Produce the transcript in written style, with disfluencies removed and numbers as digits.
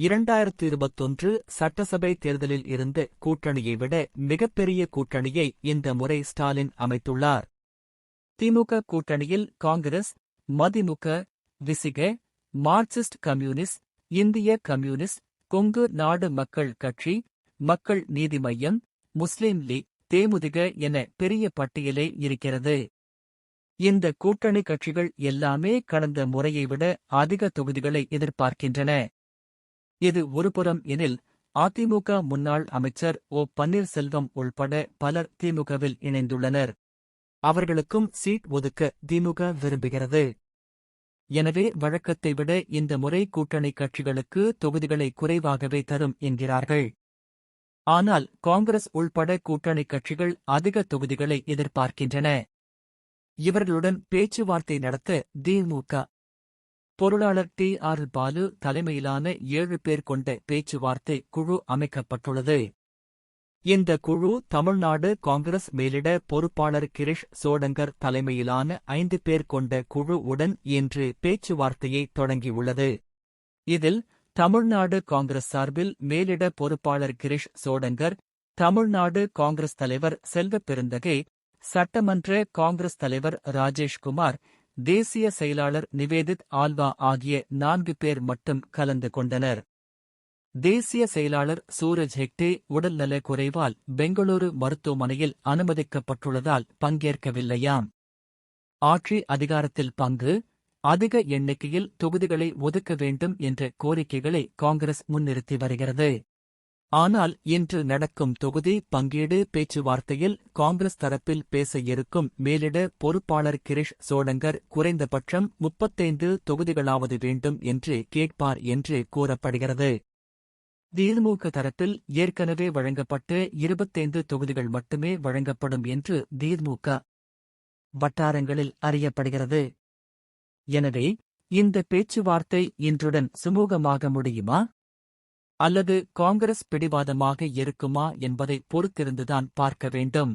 2021 சட்டசபை தேர்தலில் இருந்த கூட்டணியை விட மிகப்பெரிய கூட்டணியை இந்த முறை ஸ்டாலின் அமைத்துள்ளார். திமுக கூட்டணியில் காங்கிரஸ், மதிமுக, விசிக, மார்க்சிஸ்ட் கம்யூனிஸ்ட், இந்திய கம்யூனிஸ்ட், கொங்கு நாடு மக்கள் கட்சி, மக்கள் நீதி மய்யம், முஸ்லிம் லீக், தேமுதிக என பெரிய பட்டியலே இருக்கிறது. இந்த கூட்டணி கட்சிகள் எல்லாமே கடந்த முறையை விட அதிக தொகுதிகளை எதிர்பார்க்கின்றன. இது ஒருபுறம் எனில், அதிமுக முன்னாள் அமைச்சர் ஓ. பன்னீர்செல்வம் உள்பட பலர் திமுகவில் இணைந்துள்ளனர். அவர்களுக்கும் சீட் ஒதுக்க திமுக விரும்புகிறது. எனவே வழக்கத்தை விட இந்த முறை கூட்டணி கட்சிகளுக்கு தொகுதிகளை குறைவாகவே தரும் என்கிறார்கள். ஆனால் காங்கிரஸ் உள்பட கூட்டணி கட்சிகள் அதிக தொகுதிகளை எதிர்பார்க்கின்றன. இவர்களுடன் பேச்சுவார்த்தை நடத்த திமுக பொருளாளர் டி. ஆர். பாலு தலைமையிலான 7 பேர் கொண்ட பேச்சுவார்த்தை குழு அமைக்கப்பட்டுள்ளது. இந்த குழு தமிழ்நாடு காங்கிரஸ் மேலிட பொறுப்பாளர் கிரிஷ் சோடங்கர் தலைமையிலான 5 பேர் கொண்ட குழு உடன் இன்று பேச்சுவார்த்தையை தொடங்கியுள்ளது. இதில் தமிழ்நாடு காங்கிரஸ் சார்பில் மேலிட பொறுப்பாளர் கிரிஷ் சோடங்கர், தமிழ்நாடு காங்கிரஸ் தலைவர் செல்வப் பெருந்தகை, சட்டமன்ற காங்கிரஸ் தலைவர் ராஜேஷ்குமார், தேசிய செயலாளர் நிவேதித் ஆல்வா ஆகிய 4 பேர் மட்டும் கலந்து கொண்டனர். தேசிய செயலாளர் சூரஜ் ஹெக்டே உடல்நல குறைவால் பெங்களூரு மருத்துவமனையில் அனுமதிக்கப்பட்டுள்ளதால் பங்கேற்கவில்லையாம். ஆட்சி அதிகாரத்தில் பங்கு, அதிக எண்ணிக்கையில் தொகுதிகளை ஒதுக்க வேண்டும் என்ற கோரிக்கைகளை காங்கிரஸ் முன்னிறுத்தி வருகிறது. ஆனால் இன்று நடக்கும் தொகுதி பங்கீடு பேச்சுவார்த்தையில் காங்கிரஸ் தரப்பில் பேச இருக்கும் மேலிட பொறுப்பாளர் கிரிஷ் சோடங்கர் குறைந்தபட்சம் 35 தொகுதிகளாவது வேண்டும் என்று கேட்பார் என்று கூறப்படுகிறது. திமுக தரப்பில் ஏற்கனவே வழங்கப்பட்ட 25 தொகுதிகள் மட்டுமே வழங்கப்படும் என்று திமுக வட்டாரங்களில் அறியப்படுகிறது. எனவே இந்த பேச்சுவார்த்தை இன்றுடன் சுமூகமாக முடியுமா அல்லது காங்கிரஸ் பிடிவாதமாக இருக்குமா என்பதை பொறுத்திருந்துதான் பார்க்க வேண்டும்.